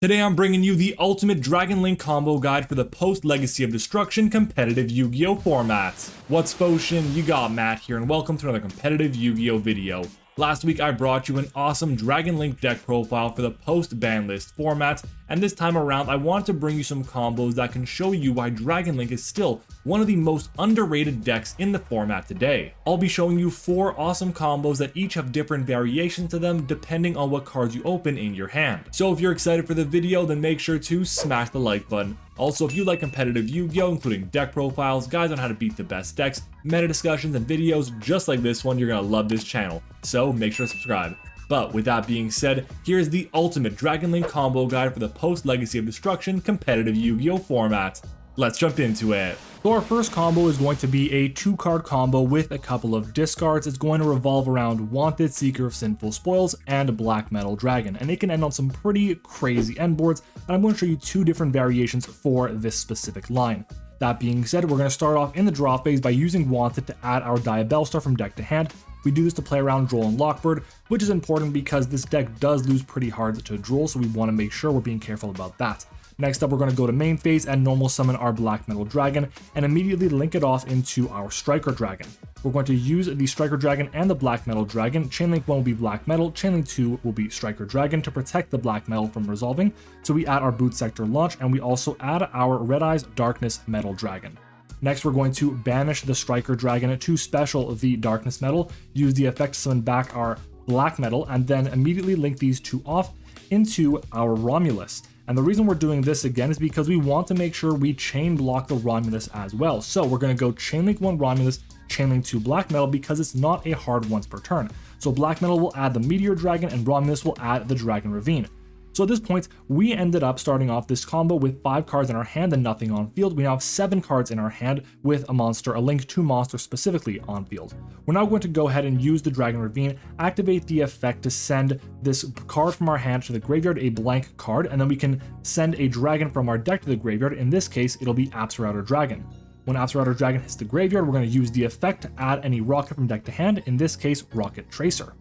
Today I'm bringing you the ultimate Dragon Link combo guide for the post-Legacy of Destruction competitive Yu-Gi-Oh formats. What's potion? You got Matt here, and welcome to another competitive Yu-Gi-Oh video. Last week I brought you an awesome Dragon Link deck profile for the post-BANLIST format, and this time around I want to bring you some combos that can show you why Dragon Link is still one of the most underrated decks in the format today. I'll be showing you 4 awesome combos that each have different variations to them depending on what cards you open in your hand. So if you're excited for the video, then make sure to smash the like button. Also, if you like competitive Yu-Gi-Oh, including deck profiles, guides on how to beat the best decks, meta discussions, and videos just like this one, you're gonna love this channel. So make sure to subscribe. But with that being said, here's the ultimate Dragon Link combo guide for the post-Legacy of Destruction competitive Yu-Gi-Oh format. Let's jump into it. So our first combo is going to be a 2-card combo with a couple of discards. It's going to revolve around Wanted, Seeker of Sinful Spoils, and Black Metal Dragon, and it can end on some pretty crazy end boards, and I'm going to show you 2 different variations for this specific line. That being said, we're going to start off in the draw phase by using Wanted to add our Diabellstar from deck to hand. We do this to play around Droll and Lockbird, which is important because this deck does lose pretty hard to Droll, so we want to make sure we're being careful about that. Next up, we're going to go to main phase and normal summon our Black Metal Dragon and immediately link it off into our Striker Dragon. We're going to use the Striker Dragon and the Black Metal Dragon. Chainlink 1 will be Black Metal, Chainlink 2 will be Striker Dragon to protect the Black Metal from resolving. So we add our Boot Sector launch and we also add our Red Eyes Darkness Metal Dragon. Next, we're going to banish the Striker Dragon to special the Darkness Metal, use the effect to summon back our Black Metal, and then immediately link these 2 off into our Romulus. And the reason we're doing this again is because we want to make sure we chain block the Romulus as well. So we're going to go Chainlink 1 Romulus, Chainlink 2 Black Metal because it's not a hard once per turn. So Black Metal will add the Meteor Dragon and Romulus will add the Dragon Ravine. So at this point, we ended up starting off this combo with 5 cards in our hand and nothing on field. We now have 7 cards in our hand with a monster, a link to monster specifically on field. We're now going to go ahead and use the Dragon Ravine, activate the effect to send this card from our hand to the graveyard, a blank card, and then we can send a dragon from our deck to the graveyard. In this case, it'll be Apsarautor Dragon. When Apsarautor Dragon hits the graveyard, we're going to use the effect to add any rocket from deck to hand, in this case, Rocket Tracer.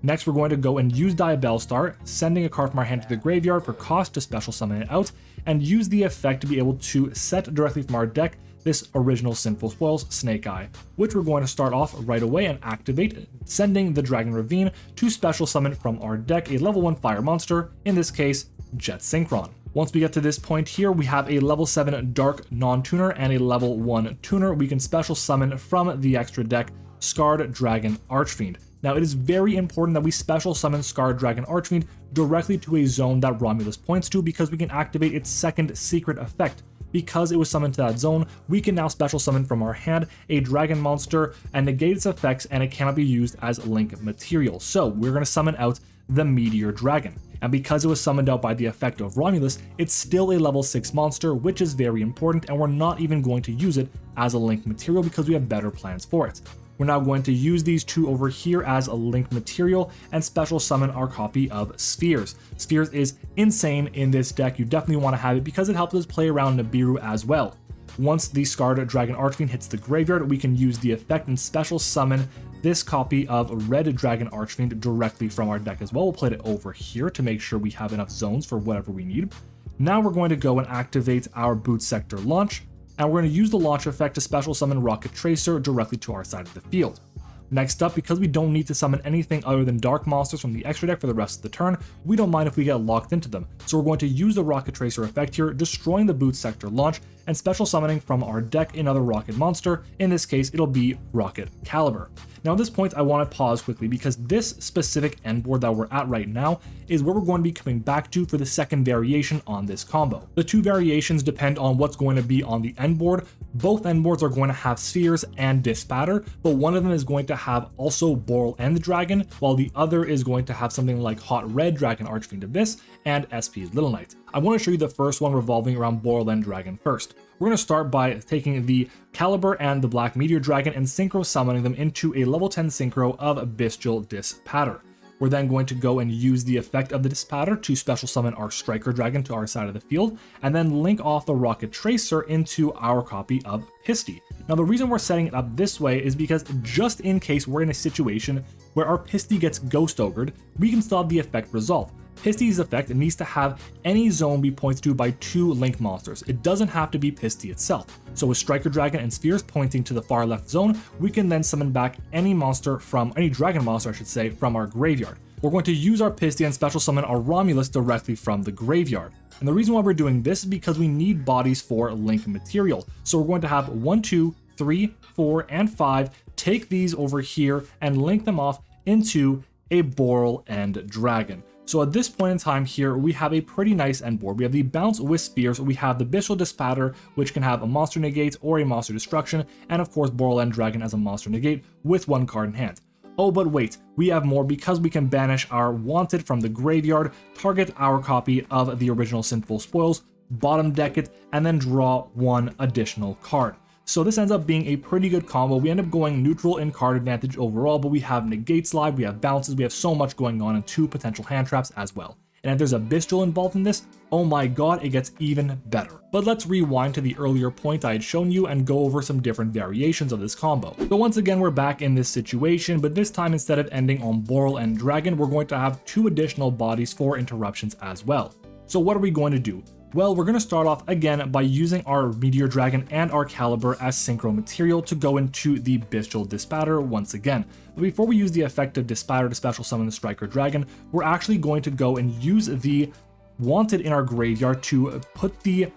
Next, we're going to go and use Diabellstar, sending a card from our hand to the graveyard for cost to special summon it out, and use the effect to be able to set directly from our deck this original Sinful Spoils Snake Eye, which we're going to start off right away and activate, sending the Dragon Ravine to special summon from our deck a level 1 fire monster, in this case, Jet Synchron. Once we get to this point here, we have a level 7 Dark Non-Tuner and a level 1 Tuner. We can special summon from the extra deck Scarred Dragon Archfiend. Now, it is very important that we special summon Scarred Dragon Archfiend directly to a zone that Romulus points to because we can activate its second secret effect. Because it was summoned to that zone, we can now special summon from our hand a dragon monster and negate its effects, and it cannot be used as link material. So we're going to summon out the Meteor Dragon. And because it was summoned out by the effect of Romulus, it's still a level 6 monster, which is very important, and we're not even going to use it as a link material because we have better plans for it. We're now going to use these 2 over here as a link material and special summon our copy of Spheres. Spheres is insane in this deck. You definitely want to have it because it helps us play around Nibiru as well. Once the Scarred Dragon Archfiend hits the graveyard, we can use the effect and special summon this copy of Red Dragon Archfiend directly from our deck as well. We'll play it over here to make sure we have enough zones for whatever we need. Now we're going to go and activate our Boot Sector launch, and we're going to use the launch effect to special summon Rocket Tracer directly to our side of the field. Next up, because we don't need to summon anything other than dark monsters from the extra deck for the rest of the turn, we don't mind if we get locked into them. So we're going to use the Rocket Tracer effect here, destroying the Boot Sector launch and special summoning from our deck another rocket monster. In this case, it'll be Rocket Caliber. Now at this point, I want to pause quickly because this specific end board that we're at right now is where we're going to be coming back to for the second variation on this combo. The 2 variations depend on what's going to be on the end board. Both end boards are going to have Spheres and Dispatter, but one of them is going to have also Boral End Dragon, while the other is going to have something like Hot Red Dragon Archfiend Abyss and SP's Little Knight. I want to show you the first one revolving around Boral End Dragon first. We're going to start by taking the Caliber and the Black Meteor Dragon and synchro summoning them into a level 10 synchro of Bestial Dispatter. We're then going to go and use the effect of the Dispatter to special summon our Striker Dragon to our side of the field, and then link off the Rocket Tracer into our copy of Pisty. Now the reason we're setting it up this way is because just in case we're in a situation where our Pisty gets Ghost Ogred, we can still have the effect resolve. Pisty's effect needs to have any zone be pointed to by 2 link monsters. It doesn't have to be Pisty itself. So with Striker Dragon and Spheres pointing to the far left zone, we can then summon back any dragon monster I should say, from our graveyard. We're going to use our Pisty and special summon our Romulus directly from the graveyard. And the reason why we're doing this is because we need bodies for link material. So we're going to have 1, 2, 3, 4, and 5, take these over here and link them off into a Boral and Dragon. So at this point in time here, we have a pretty nice end board. We have the Bounce with Spears, we have the Bestial Dispatter, which can have a Monster Negate or a Monster Destruction, and of course Boral and Dragon as a Monster Negate with 1 card in hand. Oh, but wait, we have more because we can banish our Wanted from the graveyard, target our copy of the original Sinful Spoils, bottom deck it, and then draw 1 additional card. So this ends up being a pretty good combo. We end up going neutral in card advantage overall, but we have Negates live, we have Bounces, we have so much going on, and 2 potential hand traps as well. And if there's a Bestial involved in this, oh my god, it gets even better. But let's rewind to the earlier point I had shown you and go over some different variations of this combo. So once again, we're back in this situation, but this time instead of ending on Boral and Dragon, we're going to have 2 additional bodies for interruptions as well. So what are we going to do? Well, we're going to start off again by using our Meteor Dragon and our Caliber as synchro material to go into the Bestial Dispatter once again. But before we use the effect of Dispatter to special summon the Striker Dragon, we're actually going to go and use the Wanted in our graveyard to put the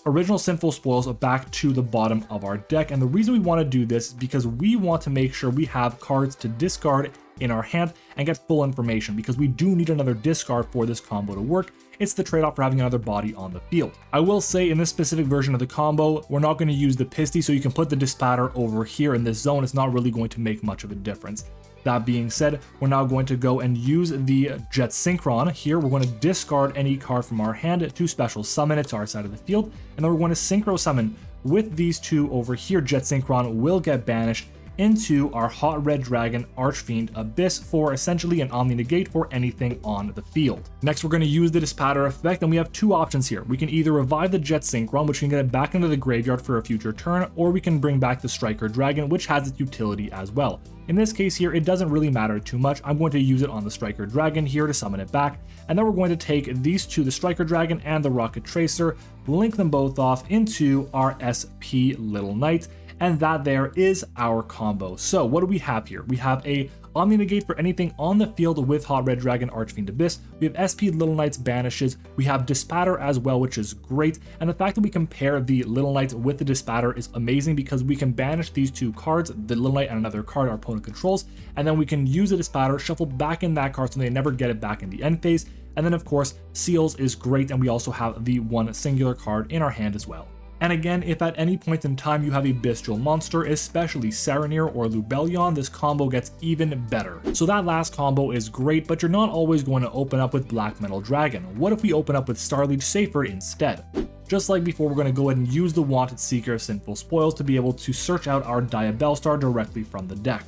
original Sinful Spoils back to the bottom of our deck. And the reason we want to do this is because we want to make sure we have cards to discard in our hand and get full information, because we do need another discard for this combo to work. It's the trade-off for having another body on the field. I will say in this specific version of the combo, we're not going to use the Pisty, so you can put the Dispatter over here in this zone. It's not really going to make much of a difference. That being said, we're now going to go and use the Jet Synchron. Here, we're going to discard any card from our hand to special summon it to our side of the field, and then we're going to synchro summon with these 2 over here. Jet Synchron will get banished into our Hot Red Dragon Archfiend Abyss for essentially an Omni Negate for anything on the field. Next, we're going to use the Dispatter effect, and we have 2 options here. We can either revive the Jet Synchron, which can get it back into the graveyard for a future turn, or we can bring back the Striker Dragon, which has its utility as well. In this case here, it doesn't really matter too much. I'm going to use it on the Striker Dragon here to summon it back, and then we're going to take these 2, the Striker Dragon and the Rocket Tracer, link them both off into our SP Little Knight, and that there is our combo. So what do we have here? We have a Omni Negate for anything on the field with Hot Red Dragon Archfiend Abyss. We have SP Little Knights banishes. We have Dispatter as well, which is great. And the fact that we can pair the Little Knights with the Dispatter is amazing, because we can banish these 2 cards, the Little Knight and another card our opponent controls, and then we can use the Dispatter, shuffle back in that card so they never get it back in the end phase. And then of course, Seals is great, and we also have the 1 singular card in our hand as well. And again, if at any point in time you have a bestial monster, especially Saronir or Lubellion, this combo gets even better. So that last combo is great, but you're not always going to open up with Black Metal Dragon. What if we open up with Starliege Safer instead? Just like before, we're going to go ahead and use the Wanted Seeker of Sinful Spoils to be able to search out our Diabellstar directly from the deck.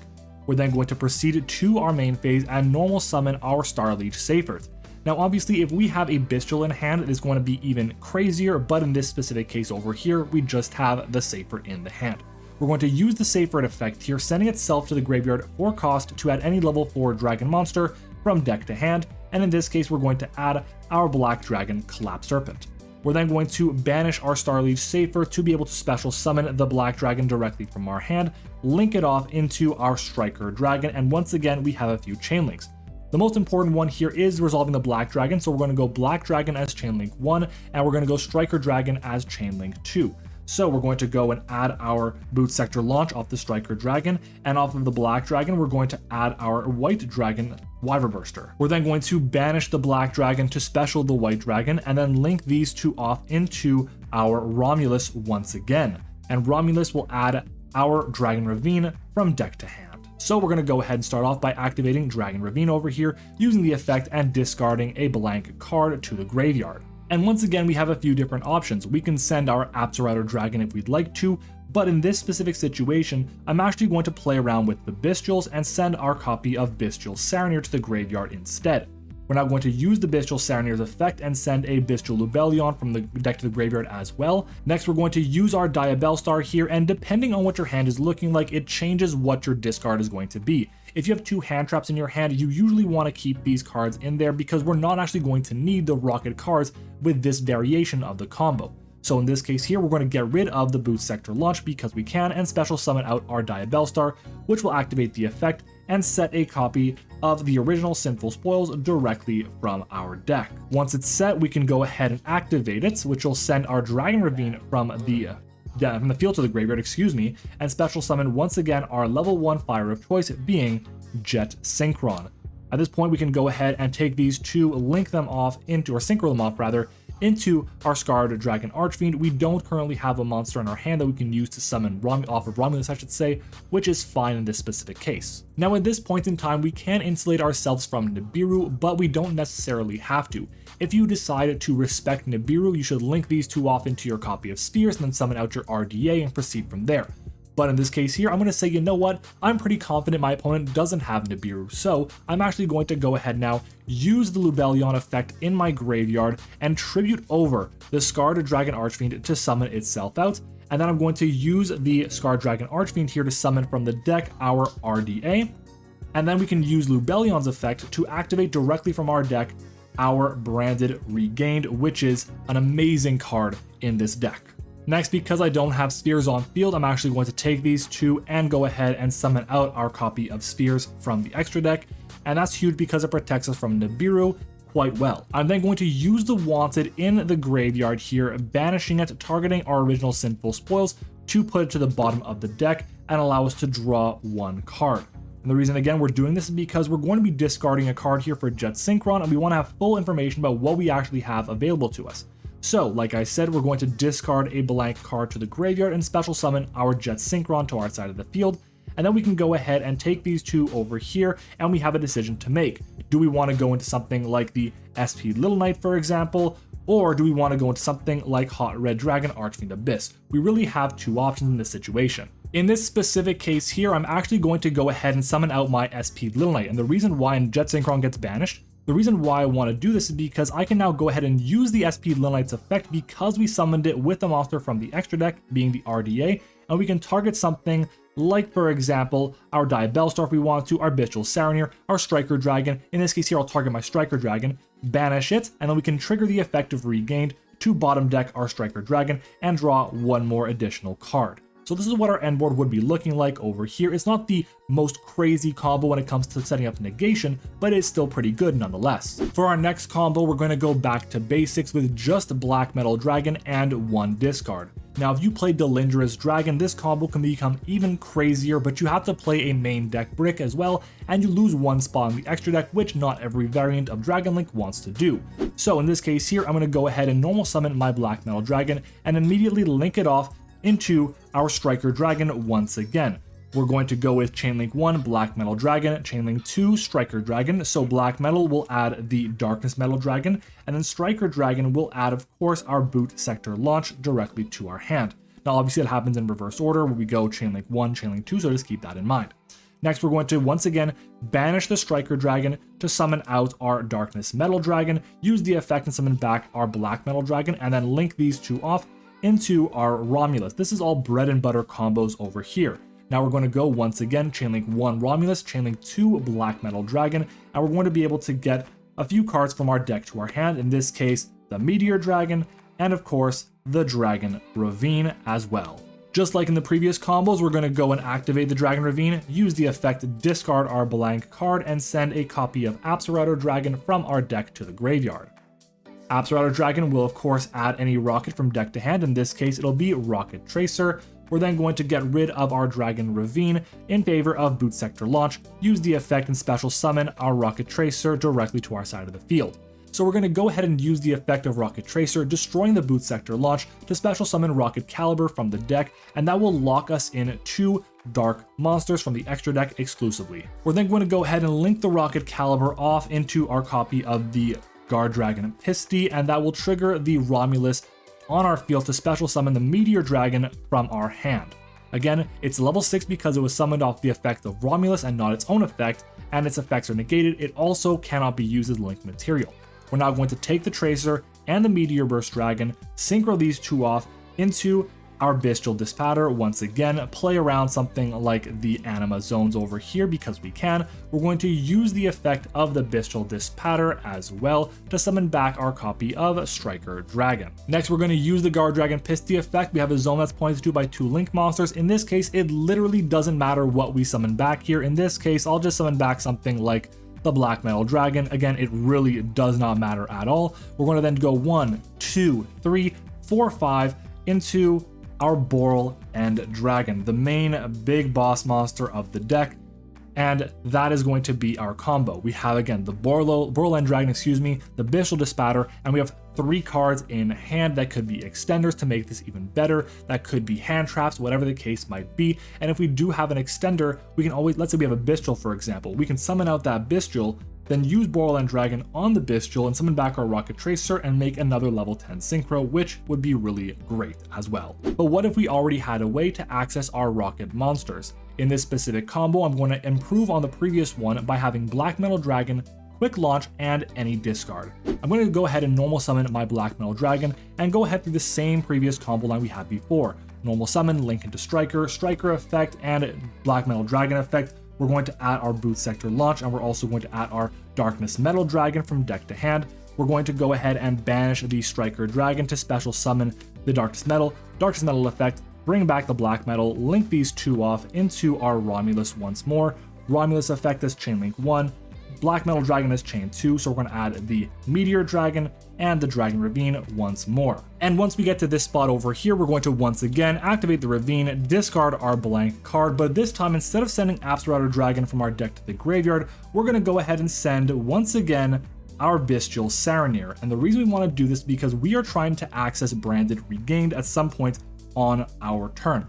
We're then going to proceed to our main phase and normal summon our Starliege Safers. Now obviously, if we have a Bestial in hand, it is going to be even crazier, but in this specific case over here, we just have the Safer in the hand. We're going to use the Safer effect here, sending itself to the graveyard for cost to add any level 4 dragon monster from deck to hand, and in this case, we're going to add our Black Dragon Collapse Serpent. We're then going to banish our Starliege Safer to be able to special summon the Black Dragon directly from our hand, link it off into our Striker Dragon, and once again, we have a few chain links. The most important one here is resolving the Black Dragon, so we're going to go Black Dragon as Chainlink 1, and we're going to go Striker Dragon as Chainlink 2. So we're going to go and add our Boot Sector Launch off the Striker Dragon, and off of the Black Dragon, we're going to add our White Dragon Wyver Burster. We're then going to banish the Black Dragon to special the White Dragon, and then link these 2 off into our Romulus once again. And Romulus will add our Dragon Ravine from deck to hand. So we're going to go ahead and start off by activating Dragon Ravine over here, using the effect and discarding a blank card to the graveyard. And once again, we have a few different options. We can send our Apsarider Dragon if we'd like to, but in this specific situation, I'm actually going to play around with the Bestials and send our copy of Bestial Saronir to the graveyard instead. We're now going to use the Bestial Saronir's effect and send a Bestial Lubellion from the deck to the graveyard as well. Next, we're going to use our Diabellstar here, and depending on what your hand is looking like, it changes what your discard is going to be. if you have 2 hand traps in your hand, you usually want to keep these cards in there because we're not actually going to need the rocket cards with this variation of the combo. So in this case here, we're going to get rid of the boot sector launch because we can, and special summon out our Diabellstar, which will activate the effect and set a copy of the original Sinful Spoils directly from our deck. Once it's set, we can go ahead and activate it, which will send our Dragon Ravine from the field to the graveyard, and special summon once again our level 1 fire of choice, being Jet Synchron. At this point, we can go ahead and take these two, link them off into, or synchro them off rather, into our Scarred Dragon Archfiend. We don't currently have a monster in our hand that we can use to summon off of Romulus, I should say, which is fine in this specific case. Now at this point in time, we can insulate ourselves from Nibiru, but we don't necessarily have to. If you decide to respect Nibiru, you should link these two off into your copy of Spheres and then summon out your RDA and proceed from there. But in this case here, I'm going to say, you know what, I'm pretty confident my opponent doesn't have Nibiru, so I'm actually going to go ahead now, use the Lubellion effect in my graveyard, and tribute over the Scarred Dragon Archfiend to summon itself out, and then I'm going to use the Scarred Dragon Archfiend here to summon from the deck our RDA, and then we can use Lubellion's effect to activate directly from our deck our Branded Regained, which is an amazing card in this deck. Next, because I don't have Spheres on field, I'm actually going to take these two and go ahead and summon out our copy of Spheres from the extra deck, and that's huge because it protects us from Nibiru quite well. I'm then going to use the Wanted in the graveyard here, banishing it, targeting our original Sinful Spoils to put it to the bottom of the deck and allow us to draw one card. And the reason, again, we're doing this is because we're going to be discarding a card here for Jet Synchron, and we want to have full information about what we actually have available to us. So, like I said, we're going to discard a blank card to the graveyard and special summon our Jet Synchron to our side of the field, and then we can go ahead and take these two over here, and we have a decision to make. Do we want to go into something like the SP Little Knight, for example, or do we want to go into something like Hot Red Dragon Archfiend Abyss? We really have two options in this situation. In this specific case here, I'm actually going to go ahead and summon out my SP Little Knight, and the reason why Jet Synchron gets banished, the reason why I want to do this is because I can now go ahead and use the SP Little Knight's effect because we summoned it with a monster from the extra deck, being the RDA, and we can target something like, for example, our Diabellstar if we want to, our Bestial Saronir, our Striker Dragon. In this case here, I'll target my Striker Dragon, banish it, and then we can trigger the effect of Regained to bottom deck our Striker Dragon and draw one more additional card. So this is what our end board would be looking like over here. It's not the most crazy combo when it comes to setting up negation, but it's still pretty good nonetheless. For our next combo, we're going to go back to basics with just Black Metal Dragon and one discard. Now, if you play Delindrous Dragon, this combo can become even crazier, but you have to play a main deck brick as well, and you lose one spot in the extra deck, which not every variant of Dragon Link wants to do. So in this case here, I'm going to go ahead and normal summon my Black Metal Dragon and immediately link it off into our Striker Dragon once again. We're going to go with Chainlink 1, Black Metal Dragon, Chainlink 2, Striker Dragon, so Black Metal will add the Darkness Metal Dragon, and then Striker Dragon will add, of course, our Boot Sector launch directly to our hand. Now, obviously, it happens in reverse order, where we go Chainlink 1, Chainlink 2, so just keep that in mind. Next, we're going to, once again, banish the Striker Dragon to summon out our Darkness Metal Dragon, use the effect and summon back our Black Metal Dragon, and then link these two off into our Romulus. This is all bread and butter combos over here. Now we're going to go once again, Chainlink 1 Romulus, Chainlink 2 Black Metal Dragon, and we're going to be able to get a few cards from our deck to our hand, in this case, the Meteor Dragon, and of course, the Dragon Ravine as well. Just like in the previous combos, we're going to go and activate the Dragon Ravine, use the effect, discard our blank card, and send a copy of Apsarauto Dragon from our deck to the graveyard. Apsarauto Dragon will of course add any rocket from deck to hand. In this case, it'll be Rocket Tracer. We're then going to get rid of our Dragon Ravine in favor of Boot Sector Launch, use the effect and special summon our Rocket Tracer directly to our side of the field. So we're going to go ahead and use the effect of Rocket Tracer, destroying the Boot Sector Launch to special summon Rocket Caliber from the deck, and that will lock us in 2 dark monsters from the extra deck exclusively. We're then going to go ahead and link the Rocket Caliber off into our copy of the Guard Dragon Pisty, and that will trigger the Romulus on our field to special summon the Meteor Dragon from our hand. Again, it's level 6 because it was summoned off the effect of Romulus and not its own effect, and its effects are negated. It also cannot be used as linked material. We're now going to take the Tracer and the Meteor Burst Dragon, synchro these two off into our Bestial Dispatter once again, play around something like the Anima zones over here because we can. We're going to use the effect of the Bestial Dispatter as well to summon back our copy of Striker Dragon. Next, we're going to use the Guard Dragon Pisty effect. We have a zone that's pointed to by 2 Link monsters. In this case, it literally doesn't matter what we summon back here. In this case, I'll just summon back something like the Black Metal Dragon. Again, it really does not matter at all. We're going to then go 1, 2, 3, 4, 5 into our Boral End Dragon, the main big boss monster of the deck, and that is going to be our combo. We have again the Boral End Dragon, the Bestial Dispatter, and we have 3 cards in hand that could be extenders to make this even better. That could be hand traps, whatever the case might be. And if we do have an extender, we can always, let's say we have a Bestial, for example, we can summon out that Bestial, then use Boral End Dragon on the Bestial and summon back our Rocket Tracer and make another level 10 Synchro, which would be really great as well. But what if we already had a way to access our Rocket monsters? In this specific combo, I'm going to improve on the previous one by having Black Metal Dragon, Quick Launch, and any discard. I'm going to go ahead and normal summon my Black Metal Dragon and go ahead through the same previous combo line we had before. Normal summon, link into Striker, Striker effect, and Black Metal Dragon effect. We're going to add our Boot Sector Launch, and we're also going to add our Darkness Metal Dragon from deck to hand. We're going to go ahead and banish the Striker Dragon to special summon the Darkness Metal effect, bring back the Black Metal, link these 2 off into our Romulus once more. Romulus effect is Chain Link 1, Black Metal Dragon is Chain 2, so we're going to add the Meteor Dragon and the Dragon Ravine once more. And once we get to this spot over here, we're going to once again activate the Ravine, discard our blank card, but this time instead of sending Absolute Dragon from our deck to the graveyard, we're going to go ahead and send once again our Bestial Saronir. And the reason we want to do this is because we are trying to access Branded Regained at some point on our turn.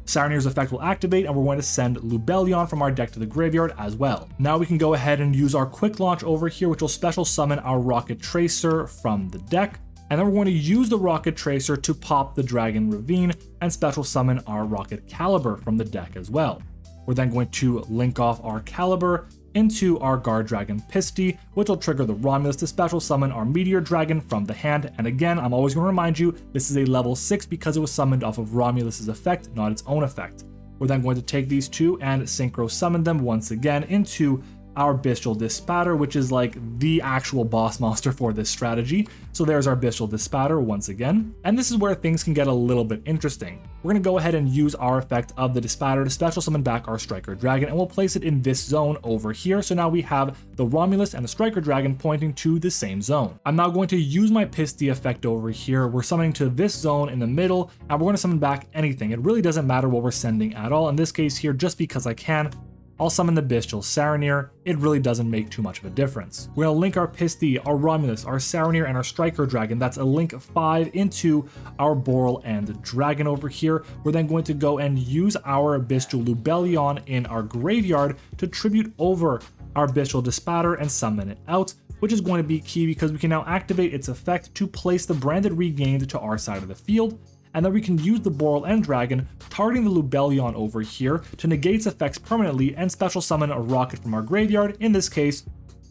Saronir's effect will activate, and we're going to send Lubellion from our deck to the graveyard as well. Now we can go ahead and use our Quick Launch over here, which will special summon our Rocket Tracer from the deck. And then we're going to use the Rocket Tracer to pop the Dragon Ravine and special summon our Rocket Caliber from the deck as well. We're then going to link off our Caliber into our Guard Dragon Pisty, which will trigger the Romulus to special summon our Meteor Dragon from the hand. And again, I'm always going to remind you, this is a level 6 because it was summoned off of Romulus's effect, not its own effect. We're then going to take these 2 and Synchro summon them once again into our Bestial Dispatter, which is like the actual boss monster for this strategy. So there's our Bestial Dispatter once again. And this is where things can get a little bit interesting. We're going to go ahead and use our effect of the Dispatter to special summon back our Striker Dragon, and we'll place it in this zone over here. So now we have the Romulus and the Striker Dragon pointing to the same zone. I'm now going to use my Pisty effect over here. We're summoning to this zone in the middle, and we're going to summon back anything. It really doesn't matter what we're sending at all. In this case here, just because I can, I'll summon the Bestial Saronir. It really doesn't make too much of a difference. We're going to link our Pisty, our Romulus, our Saronir, and our Striker Dragon. That's a link 5 into our Boral End Dragon over here. We're then going to go and use our Bestial Lubellion in our graveyard to tribute over our Bestial Dispatter and summon it out, which is going to be key because we can now activate its effect to place the Branded Regained to our side of the field. And then we can use the Boral End Dragon, targeting the Lubellion over here to negate its effects permanently and special summon a rocket from our graveyard, in this case,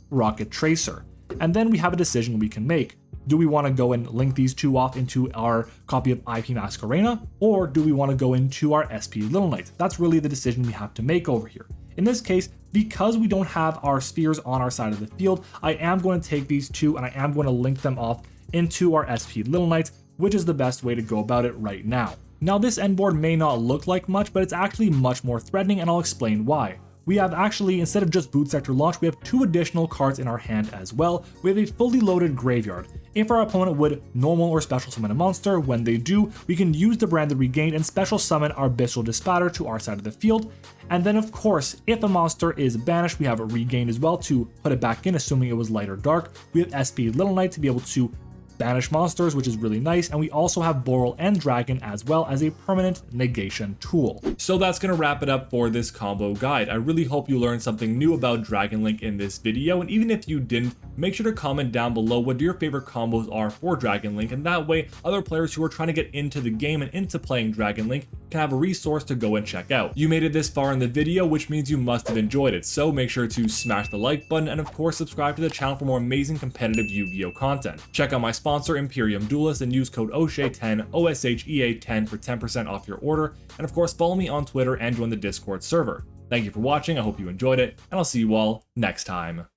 Rocket Tracer. And then we have a decision we can make. Do we want to go and link these 2 off into our copy of IP Masquerena, or do we want to go into our SP Little Knight? That's really the decision we have to make over here. In this case, because we don't have our spheres on our side of the field, I am going to take these 2 and I am going to link them off into our SP Little Knight, which is the best way to go about it right now. Now this end board may not look like much, but it's actually much more threatening, and I'll explain why. We have actually, instead of just Boot Sector Launch, we have 2 additional cards in our hand as well. We have a fully loaded graveyard. If our opponent would normal or special summon a monster, when they do, we can use the Branded Regained and special summon our Bestial Dispatter to our side of the field. And then of course, if a monster is banished, we have a Regained as well to put it back in, assuming it was light or dark. We have SP Little Knight to be able to banish monsters, which is really nice, and we also have Boral End Dragon as well as a permanent negation tool. So that's gonna wrap it up for this combo guide. I really hope you learned something new about Dragon Link in this video, and even if you didn't, make sure to comment down below what your favorite combos are for Dragon Link, and that way other players who are trying to get into the game and into playing Dragon Link can have a resource to go and check out. You made it this far in the video, which means you must have enjoyed it, so make sure to smash the like button and of course subscribe to the channel for more amazing competitive Yu-Gi-Oh content. Check out my sponsor Imperium Duelist and use code OSHEA10 OSHEA10 for 10% off your order, and of course follow me on Twitter and join the Discord server. Thank you for watching, I hope you enjoyed it, and I'll see you all next time.